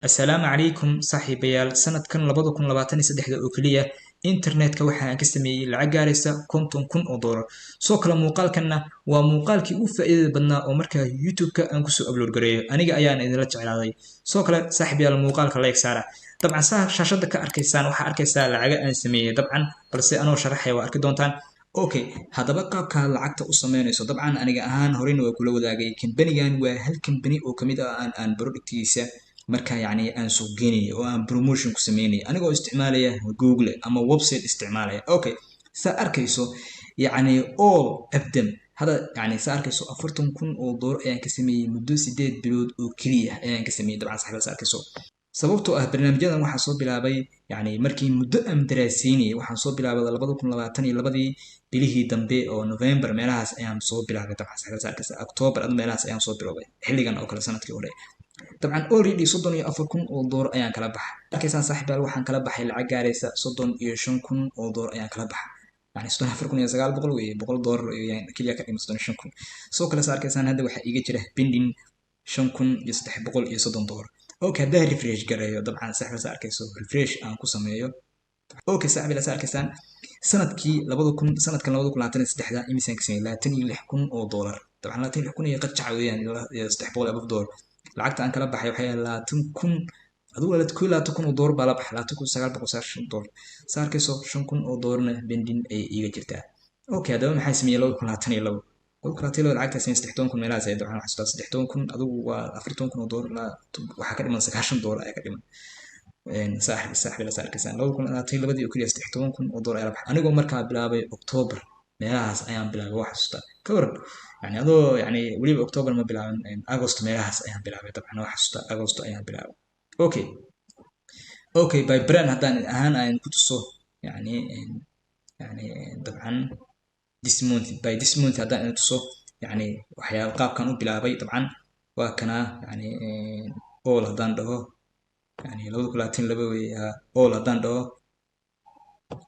Assalaamu calaykum saaxiibayaal sanadkan 2023 oo keliya internetka waxa aan ka sameeyay lacag gaaraysa 50,000 oo doolar soo kale muuqaalkanna waa muuqaalkii ugu faa'iidada badnaa oo markaa youtube-ka aan kusoo upload gareeyo aniga ayaan idinla jeclaaday soo kale saaxiibayaal muuqaalka like saara dabcan shaashada ka arkaysaan waxaa arkaysaa lacaga aan sameeyay dabcan balse anoo sharaxaya waa arki doontaan okay haddaba qaabka lacagta u sameynayso dabcan aniga ahaan horeyna waa kula wadaagay kambanigan waa hal kambani oo kamid ah aan productigiisa marka yani aan suuq geynay oo aan promotion ku sameynay anigoo isticmaalaya Google ama website isticmaalaya okay saa arkayso yani all of them hada yani saa arkayso 40,000 oo doolar ayaan ka sameeyay muddo 8 bilood oo kaliya ayaan ka sameeyay dabcan saxibada saa arkayso sababtoo ah barnaamijyadan waxaa soo bilaabay yani markii muddo aan daraasaynay waxaan soo bilaabay 2022 bilihii dambe oo November meelahaas ayaan soo bilaabay dabcan saxibada saa arkayso October meelahaas ayaan soo bilaabay xilligan oo kale sanadkii hore طبعا already 34,000 oo doolar ayaan kala baxay markaysaan saaxiibaal waxaan kala baxay lacag gaaraysa 35,000 oo doolar ayaan kala baxay yani 34,900 weeye 100 doolar ayaan kaliya ka dhimay 35,000 soo kale arkaysan hadda waxa iga jira pending 5,330 doolar okay hadda refresh gareeyo dabcan saaxiibaal arkayso refresh aan ku sameeyo okay saaxiibaal arkaysan sanadkii 2000 sanadkan 2023 imisan ka sameeyay 26,000 oo doolar dabcan 26,000 iyo qad weeyaan 300 doolar lacagta aan kala baxay waxay 20,000 aduu wala 20,000 oo doolar baa la baxay 2,990 doolar saarkayso 5,000 oo doolarna bending ay iga jirtaa okay hadaba maxay sameeyay 2022 lacagta 13,000 meelahaas ay dabcan waxaa 13,000 aduu waa 14,000 oo doolar waxa ka dhiman 9 doolar ay ka dhiman saaxiib la saarkaysan 2022 oo kaliya 13,000 oo doolar ay la baxay anigoo markaa bilaabay October meelahaas ayaan bilaabay wax xasuusta ka waran يعني هذا يعني وليب أكتوبر ما بيلعب أغسطس ميراس أيام بيلعب طبعا واحد أغسطس أيام بيلعب أوكي أوكي باي بران هذا أهان أين كنت صو يعني طبعا ديسمونت باي ديسمونت هذا أين تصو يعني وحياة القاب كانوا بيلعبي طبعا وكنا يعني أول هذان ده يعني لو كلاتين لبوي أول هذان ده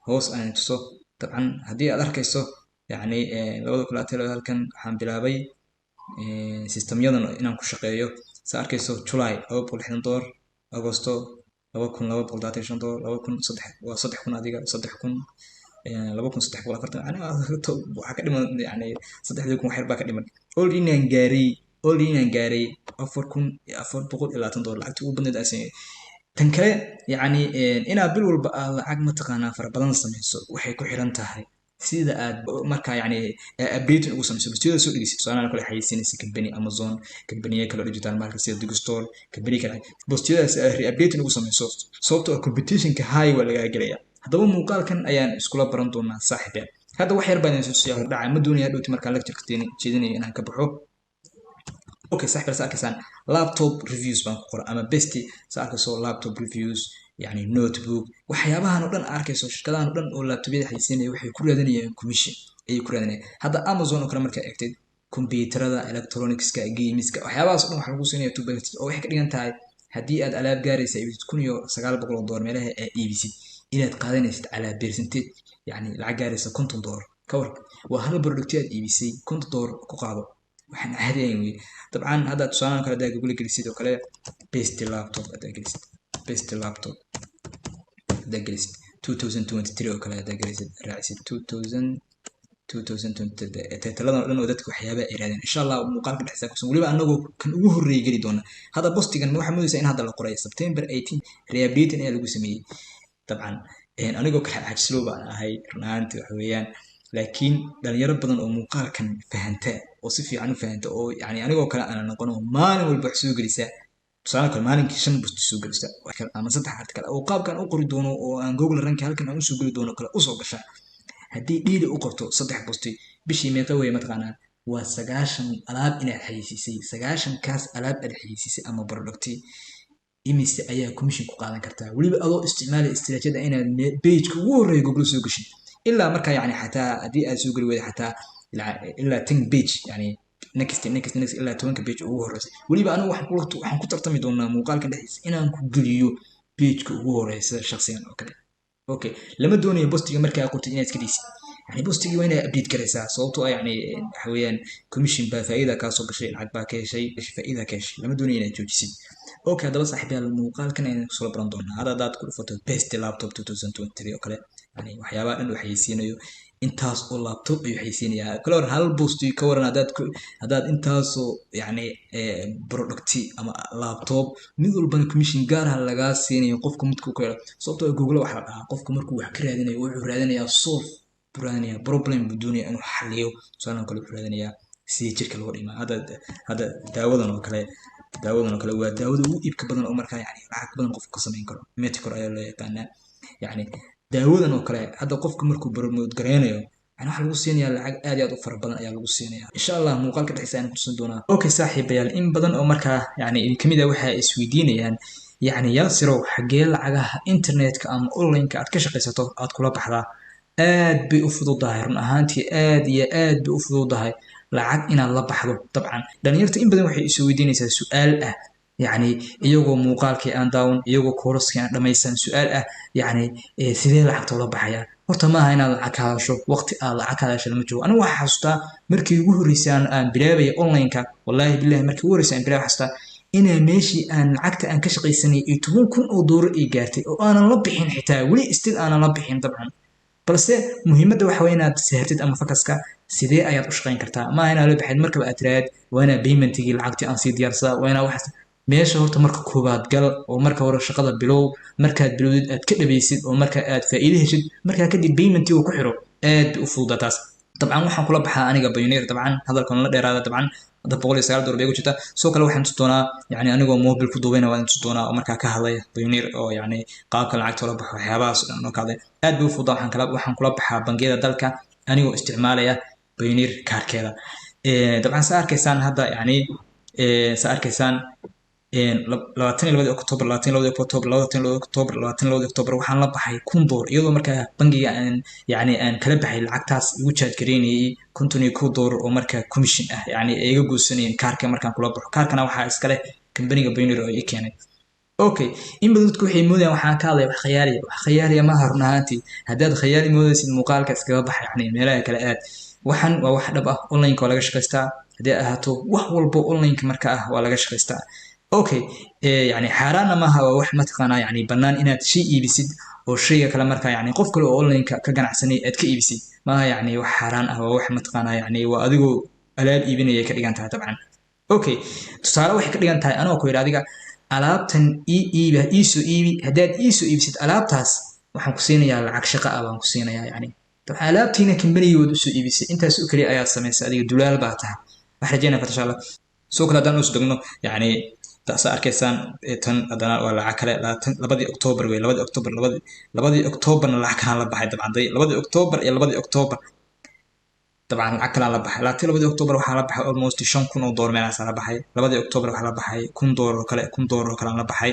هوس أين تصو طبعا هدي أذكر كيسو يعني labada kulaatay halkan waxaan bilaabay systemyadan inaan ku shaqeeyo saa arkayso July 260 doolar Agosto 2,235 doolar 2,003 waa 3,000 adiga 3,000 2,340 yani waxa ka dhiman yani 3,000 wax yar baa ka dhiman all inaan gaaray 4,420 doolar lacagta ugu badneed aan tan kale yani inaa bil walba lacag ma taqaanaa fara badan samayso waxay ku xiran tahay sida aad marka yani update ugu samayso bastiyada soo dhigaysid su'aalaha kale xayeysiinaysa company Amazon company kale digital market sida Digistore company kale bastiyadaas update ugu samayso sababtoo ah competition-ka high waa laga gelaya hadaba muuqaalkan ayaan iskula baran doonaa saaxiibayaal hadda wax yar baan idin soo siyaar dhacay ma doonayaa dhowti markaan lecture jeedinayo inaan ka baxo okay saaxiibayaal arkaysan laptop reviews baan ku qoray ama best saakasoo laptop reviews يعني notebook waxyaabahan oo dhan arkayso shirkadahan oo dhan oo laptopyada xayeysiinaya waxay ku raadinayaan commission ay ku raadinayaan hadda Amazon oo kale marka eegtid computerada electronicska gameska waxyaabahaas oo dhan waxa lagu siinaya to benefit oo waxay ka dhigan tahay haddii aad alaab gaaraysa 1,900 doolar meelaha ay iibsid inaad qaadanaysid alaab percentage yani lacag gaaraysa 50 doolar ka war waa hal product aad iibisay 50 doolar ku qaado waxaan caadiyeyn dabcan hadda tusaale kale daa Google gelisid oo kale best laptop aad gelisid best laptop da gelisid 2023 oo kale da gelisid raacisid 2023 taladan oo dhan oo dadku waxyaabo ay raadeen insha Allah muuqaalka dhexdiisa ku waliba anagoo kan ugu horeeyay geli doona hada postigan waxa moodaysa in hadda la qoray September 18 rehabilitation ayaa lagu sameeyay dabcan anigoo ka xajislo baan ahay runaantii wax weeyaan laakiin dhalinyaro badan oo muuqaalkan fahanta oo si fiican u fahanta oo yani anigoo kale aan noqon maalin walba wax soo gelisa tusaale kale maalinkii 5 bust soo galista ama 3 article oo qaabkan u qori doono oo aan Google rank halkan aan u soo gali doono kale u soo gasha hadii dhiili u qorto 3 bust bishii meeqa way mataqaanaa waa 9 alaab inaad xayeysiisay 9 kaas alaab aad xayeysiisay ama product imise ayaa commission ku qaadan kartaa waliba adoo isticmaalay istiraatiijiyada inaad page ugu horeeyo Google soo gashin ilaa marka yani xataa hadii aad soo gali weydo xataa ilaa 10 page yani next ilaa 10 page ugu horeysay waliba anigu waxaan ku tartami doonaa muuqaalka dhexdiisa inaan ku geliyo page-ka ugu horeysa shakhsiyan oo kale okay lama doonayo postiga marka aad qortid inaad iska dhigsid يعني بوستيجي وين ابديت كريسا صوته يعني حويان كوميشن با فائده كاسو غشي لعق با كهشي فائده كهش لما دوني inay joojisid okay hadaba saaxiibayaal muuqaalkan ayaan kusoo baran doonaa hada dad ku dhufato best laptop 2023 oo kale yani waxyaabaha dhan waxay siinayo intaas oo laptop ay xaysiinaya kala hal boost ka waran hadaad intaas oo yani product ama laptop mid walba commission gaar ah laga siinayo qofka midku ku helo sababtoo Google waxa la dhahaa qofka markuu wax ka raadinayo wuxuu raadinayaa solve raadinayaa problem buduuniya inuu xalliyo soo kale wuxuu raadinayaa sidii jirka loo dhima hada daawadan oo kale waa daawada ugu iibka badan oo markaa yani lacag badan qofku ka samayn karo Medicare ayaa loo yaqaanaa yani daawadan oo kale hadda qofka markuu promote gareynayo يعني waxa lagu siinayaa lacag aad iyo aad u fara badan ayaa lagu siinayaa insha Allah muuqaalka dhexdiisa aan tusin doonaa okay saaxiibayaal in badan oo markaa yani kamid ah waxa isweydiinayaan يعني yaasirow xagee lacagaha internetka ama online-ka aad ka shaqaysato aad kula baxdaa aad bay u fududahay run ahaantii aad iyo aad bay u fududahay lacag inaad la baxdo dabcan dhalinyarta in badan waxay isu weydiinaysaa su'aal ah يعني iyagoo muuqaalkii aan daawan iyagoo kooraskii aan dhamaysan su'aal ah يعني sidee lacagta ula baxayaa horta maaha inaad lacag ka hadasho waqti aad lacag ka hadasho lama joogo anigu waxaan xasuustaa markii ugu horreysay aan bilaabay online-ka wallahi billahi markii ugu horreysay aan bilaabay xasuustaa inaa meeshii aan lacagta aan ka shaqaysanay iyo 10,000 oo doolar ay gaartay oo aanan la bixin xitaa weli still aanan la bixin dabcan balse muhiimadda waxa weeye inaad sahartid ama fakaska sidee ayaad u shaqayn kartaa maaha inaad la baxid markaba aad tiraahid waa inaa paymentigii lacagtii aan sii diyaarsadaa waa inaa waxaas meesha horta marka koobaad gal oo marka hore shaqada bilow markaad bilowdid aad ka dhabaysid oo marka aad faa'iido heshid markaa kadib paymentii uu ku xiro aad bay u fududaa taas dabcan waxaan kula baxaa aniga Payoneer dabcan hadalkan la dheeraada dabcan hadda $109 bay ku jirta soo kale waxaan tusi doonaa yani anigoo mobile ku duubeyna waan tusi doonaa oo markaa ka hadlaya Payoneer oo yani qaabka lacagta loo baxo waxyaabahaas oo dhan oo kale aad bay u fududaa waxaan kula baxaa bangiyada dalka anigoo isticmaalaya Payoneer kaarkeeda dabcan saa arkaysaan hadda yani saa arkaysaan 22 Oktoobar waxaan la baxay $1 iyadoo markaa bangiga aan yani aan kala baxay lacagtaas igu charge gareynayay $1 oo markaa commission ah yani ay iga goosanayeen kaarka markaan kula baxo kaarkana waxa iska leh company-ga Payoneer oo ay keenay okay in badan dadku waxay moodayaan waxaan ka hadlay wax khiyaaliya ma harun ahaantii haddaad khiyaali moodaysid muuqaalka iskaga baxay yani meelaha kale aad waxan waa wax dhab ah online-ka waa laga shaqaystaa haddii ahaato wax walbo online-ka marka ah waa laga shaqaystaa okay يعني حارانا ما هو wax mataqaana yani banaan inaad shay iibisid oo shayga kale marka yani qof kale oo online ka ganacsanay aad ka iibisid ma yani wax xaraan ah wax mataqaana yani waa adigu alaab iibinaya ka dhigan tahay dabcan okay tusaale waxay ka dhigan tahay anoo ku yiraahdo adiga alaabtan iiso iibi hadaad iiso iibsid alaabtaas waxaan ku siinayaa lacag shaqo ah waan ku siinayaa yani dabcan alaabtiina kambaniyooda soo iibisay intaas oo kaliya ayaad samaysay adiga dulaal baa tahay wax rajaynaa insha Allah soo kale hadaan u dagno yani taasa arkaysaan tan hadana waa lacag kale 2 Oktoobar way 2 Oktoobarna lacag kale la baxay dabcan 2 Oktoobar iyo 2 Oktoobar dabcan lacag kale la baxay 2 Oktoobar waxa la baxay almost $5,000 meelaas la baxay 2 Oktoobar waxa la baxay $1,000 kale $1,000 kale la baxay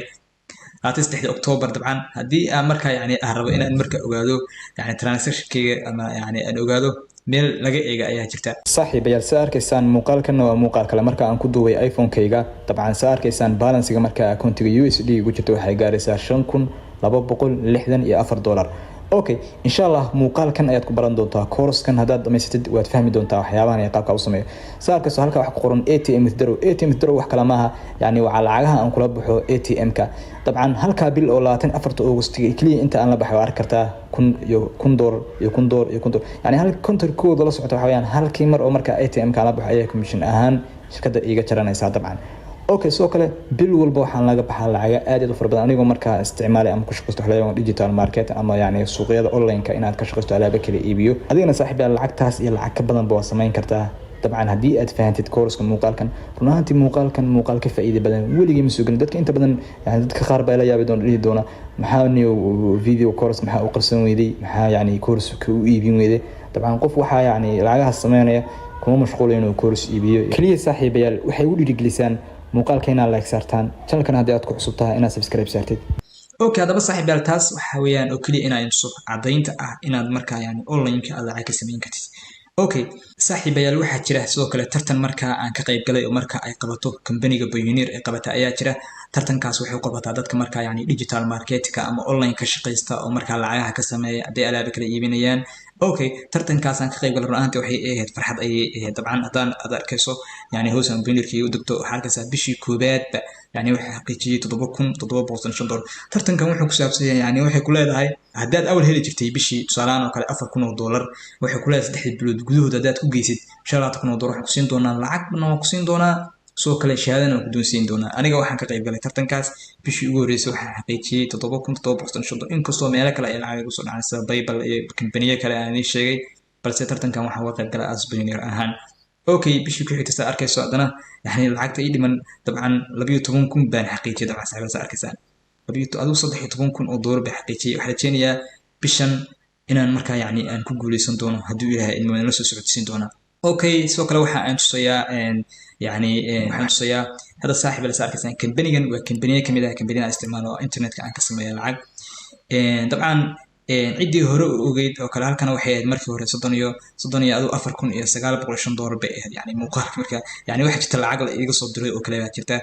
3 Oktoobar dabcan hadii aan markaa yani rabo inaan markaa ogaado yani transaction-kayga ama yani aan ogaado meel laga eega ayaa jirta saaxiibayaal saa arkaysaan muuqaalkan waa muuqaal kale marka aan ku duubay iPhone-kayga dabcan saa arkaysaan balance-ga marka account-iga USD ugu jirto waxay gaaraysaa $5,264 okay insha Allah muuqaalkan ayaad ku baran doontaa course-kan hadaad dhameysatid waad fahmi doontaa waxyaabahan ay qaabka u sameeyo saa arkayso halka wax ku qoran ATM withdrawal wax kala maaha yani waxa lacagaha aan kula baxo ATM-ka dabcan halka bil oo 24 August kaliya inta aan la baxay arki kartaa $1 yani hal kontarkooda la socota waxa weeyaan halkii mar oo marka ATM-ka la baxay ay commission ahaan shirkadda iga jaranaysa dabcan okay soo kale bil walba waxaan laga baxaa lacag aad u fara badan anigoo marka isticmaalay ama ku shaqeysto xalayaan digital market ama yani suuqyada online-ka inaad ka shaqeysto alaab kale iibiyo adigana saaxiibayaal lacagtaas iyo lacag ka badan baa samayn kartaa dabcan hadii aad fahantid course-ka muuqaalkan runaantii muuqaal ka faa'iido badan weligii ma soo galin dadka inta badan yani dadka qaar baa la yaabi doona maxaa video course maxaa u qarsan weyday maxaa yani course-ka u iibin weyday dabcan qof waxa yani lacagaha sameynaya kuma mashquulay inuu course iibiyo kaliya saaxiibayaal waxay u dhiirigelisaan muuqaalkeena like saartaan channelkan hadii aad ku cusub tahay inaad subscribe saartid okay hadaba saaxiibayaal taas waxa weeyaan oo kaliya inaad intuso cadaynta ah inaad markaa yani online-ka aad lacag ka samayn kartid okay saaxiibayaal waxa jira sidoo kale tartan markaa aan ka qayb galay oo markaa ay qabato company-ga Payoneer ay qabata ayaa jira tartankaas waxay qabataa dadka markaa yani digital marketing ama online ka shaqeysta oo markaa lacagaha ka sameeya haday alaab kala iibinayaan okay tartankaasaan ka qayb galay run-ahaantii waxay ahayd farxad ayay ahayd dabcan haddaan aad arkayso yani howsan bannerkii u degto waxaa arkaysaa bishii koobaadba yani waxay xaqiijiyey $7,705 tartankan wuxuu ku saabsan yahay yani waxay ku leedahay haddaad awal heli jirtay bishii tusaalahaan oo kale $4,000 waxay ku leedahay 3 bilood gudahood haddaad ku geysid $15,000 waxaan ku siin doonaa lacagna waan ku siin doonaa soo kale shahaadana waan ku doonsiin doonaa aniga waxaan ka qayb galay tartankaas bishii ugu horreysay waxaa xaqiijiyey $7,705 inkastoo meelo kale ay lacag igu soo dhacay sida Paypal iyo kambaniyo kale aan ii sheegay balse tartankan waxaa uga qayb galay as billionaire ahaan okay bishii ku xigtay saa arkayso haddana yani lacagta ii dhiman dabcan 12,000 baan xaqiijiyay dabcan saaxiibada saa arkaysaan adigu $13,000 baan xaqiijiyay waxaan rajeynayaa bishan inaan markaa yani aan ku guuleysan doono hadduu ilaahay idmo la soo socodsiin doonaa okay sidoo kale waxa aan tusayaa يعني waxaan tusayaa hada saaxiib la saarkaysan kambanigan waa kambaniye kamid ah kambaniyada isticmaalo internetka aan ka sameeyo lacag dabcan cidii hore u ogeyd oo kale halkan waxay ahayd markii hore 30 iyo $4,905 bay ahayd yani muuqaalka marka yani waxa jirta lacag la iga soo diray oo kale baa jirta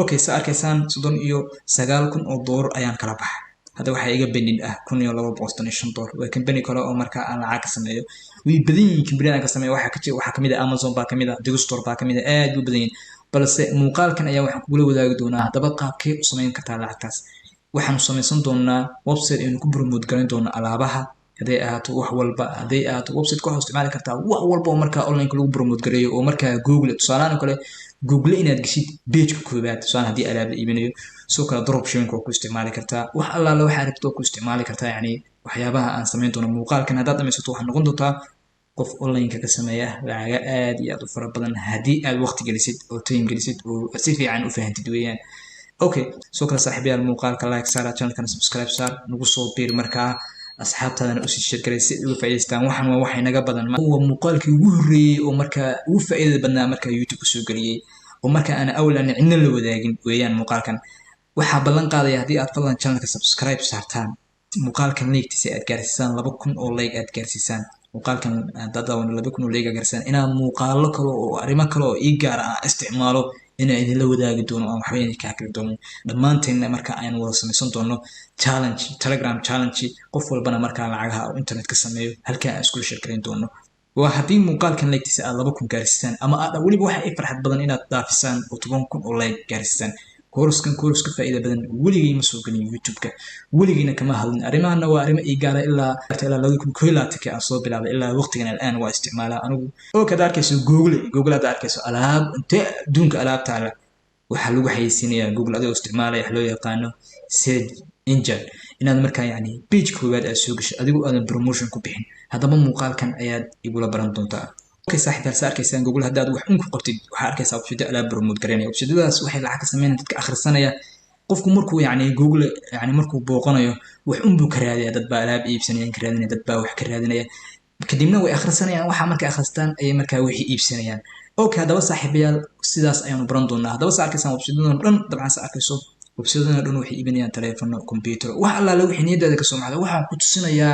okay sa arkaysaan $39,000 ayaan kala baxay hadda waxaa iga bending ah $1,205 waa kambani kale oo markaa aan lacag ka sameeyo way badan yihiin kambaniyada aan ka sameeyo waxaa kamid ah Amazon baa kamid ah Digistore baa kamid ah aad u badan yihiin balse muuqaalkan ayaa waxaan kugula wadaagi doonaa haddaba qaabkee u samayn kartaa lacagtaas waxaan samaysan doonaa website aynu ku promote garan doono alaabaha hadday ahaato wax walba hadday ahaato website waxaad isticmaali kartaa wax walba oo markaa online lagu promote gareeyo oo markaa Google tusaalahan kale Google inaad gashid page-ka koobaad tusaale haddii alaab la iibinayo soo kala dropshipping oo ku isticmaali kartaa wax allaala waxa rabto ku isticmaali kartaa yani waxyaabaha aan samayn doono muuqaalkan haddaad dhamaysato waxaa noqon doontaa qof online ka sameeya lacaga aad iyo aad u fara badan haddii aad waqti gelisid oo time gelisid oo si fiican u fahantid weeyaan okay soo kala saaxiibayaal muuqaalka like saara channelkan subscribe saar nagu soo biir markaa asxaabtaadana usii sheergaray si uga faa'iidaystaan waxan waa wax inaga badan waa muuqaalkii ugu horreeyay oo markaa ugu faa'iidada badnaa markaa YouTube soo galiyay oo markaa ana awlan cidna la wadaagin weeyaan muuqaalkan waxaa ballan qaadaya haddii aad fadlan channelka subscribe saartaan muuqaalkan like-tiisa aad gaarsiisaan 2,000 oo like aad gaarsiisaan muuqaalkan dadawan 2,000 oo like gaarsiisaan inaan muuqaalo kale oo arrimo kale oo ii gaar ah isticmaalo inaan idinla wadaagi doono aan waxba idin kaa kali doono dhammaanteedna marka ayaan wada samaysan doono challenge telegram challenge qof walbana markaa lacagaha oo internet ka sameeyo halkaa aan isku sheekayn doono waa haddii muuqaalkan like-tiisa aad 2,000 gaarsiisaan ama aad weliba waxa ay farxad badan inaad dhaafisaan oo 10,000 oo like gaarsiisaan kooruska faa'iido badan weligay ma soo galin YouTube-ka weligayna kama hadlin arrimahana waa arrimo ii gaara ilaa 2021 aan soo bilaabay ilaa waqtigan al'aan waa isticmaalaa anigu oo ka arkayso Google aad arkayso alaab intee adduunka alaab taala waxaa lagu xayeysiinayaa Google adoo isticmaalaya wax loo yaqaano search engine inaad markaa yani page koowaad aad soo gasho adigoo aadan promotion ku bixin haddaba muuqaalkan ayaad igula baran doontaa okay saaxiibayaal sa arkaysaan Google haddaad wax un ku qabtid waxaa arkaysaa website alaab promote garanaya websitadaas waxay lacag ka sameeyaan dadka akhrisanaya qofku markuu yani Google yani markuu booqanayo wax un buu ka raadaya dad baa alaab iibsanayaan ka raadinaya dad baa wax ka raadinaya kadibna way akhrisanayaan waxa markay akhristaan ay markaa wixii iibsanayaan okay haddaba saaxiibayaal sidaas ayaanu baran doonaa haddaba sa arkaysaan websitadadan dhan dabcan sa arkayso websitadadan dhan waxay iibinayaan taleefano computer wax allaala wixii niyadaada ka soo maxda waxaan ku tusinayaa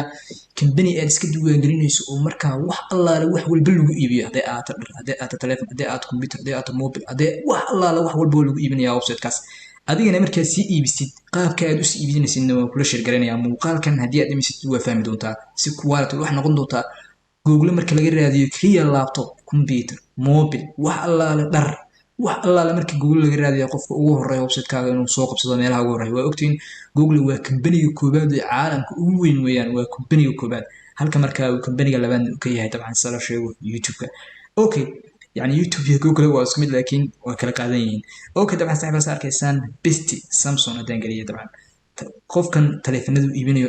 kambani aad iska diiwaangelinayso oo markaa wax allaala wax walba lagu iibiyo hadday ahaato dhar hadday ahaato taleefon hadday ahaato computer hadday ahaato mobile hadday wax allaala wax walba lagu iibinayaa websitekaas adigana markaad sii iibisid qaabka aad usii iibinaysidna waan kula sheergaranayaa muuqaalkan haddii aad dhamisid waa fahmi doontaa si quality wax noqon doontaa Google marka laga raadiyo kaliya laptop computer mobile wax allaala dhar wax allaala markii Google laga raadiyo qofka ugu horeeyo website-kaaga inuu soo qabsado meelaha ugu horeeyo waa ogtiin Google waa kambaniga koobaad ee caalamka ugu weyn weeyaan waa kambaniga koobaad halka markaa uu kambaniga labaad uu ka yahay dabcan sala sheego YouTube-ka okay يعني يوتيوب iyo Google waa isku mid laakiin waa kala qaadan yihiin okay dabcan saaxiibayaal arkaysaan best Samsung adan galiya dabcan qofkan taleefanadu iibinayo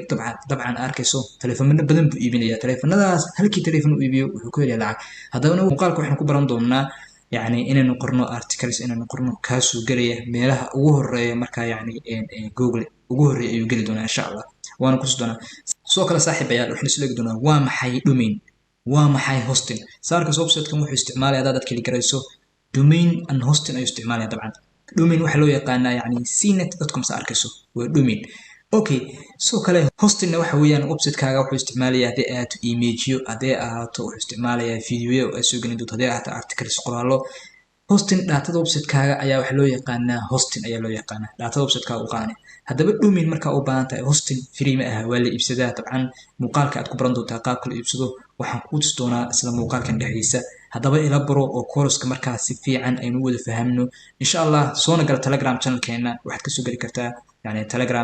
dabcan arkayso taleefano badan buu iibinaya taleefanadaas halkii taleefan uu iibiyo wuxuu ku helayaa lacag haddaba muuqaalka waxaan ku baran doonaa يعني inaynu qorno articles inaynu qorno kaasoo galaya meelaha ugu horeeya markaa yani Google ugu horeeya ayuu gali doonaa insha Allah waana ku soo doonaa soo kala saaxiibayaal waxaan isla eegi doonaa waa maxay domain waa maxay hosting saarka website-kan wuxuu isticmaalaya dad kali garayso domain and hosting ayuu isticmaalaya dabcan domain waxa loo yaqaanaa yani cnet.com sa arkayso waa domain okay soo kale hosting waxa weeyaan website-kaaga wuxuu isticmaalayaa hadii aad image-yo hadii aad wuxuu isticmaalayaa video oo soo gelin doonto hadii aad articles qoraallo hosting data website-kaaga ayaa waxa loo yaqaanaa hosting ayaa loo yaqaanaa data website-kaaga u qaani haddaba domain markaa u baahan tahay hosting free ma aha waa la iibsadaa dabcan muuqaalka aad ku baran doontaa qaabka la iibsado waxaan kuu tusi doonaa isla muuqaalkan dhexdiisa haddaba ila baro oo course-ka markaa si fiican aynu wada fahamno insha allah soona gala telegram channelkeena waxaad kasoo geli kartaa yani telegram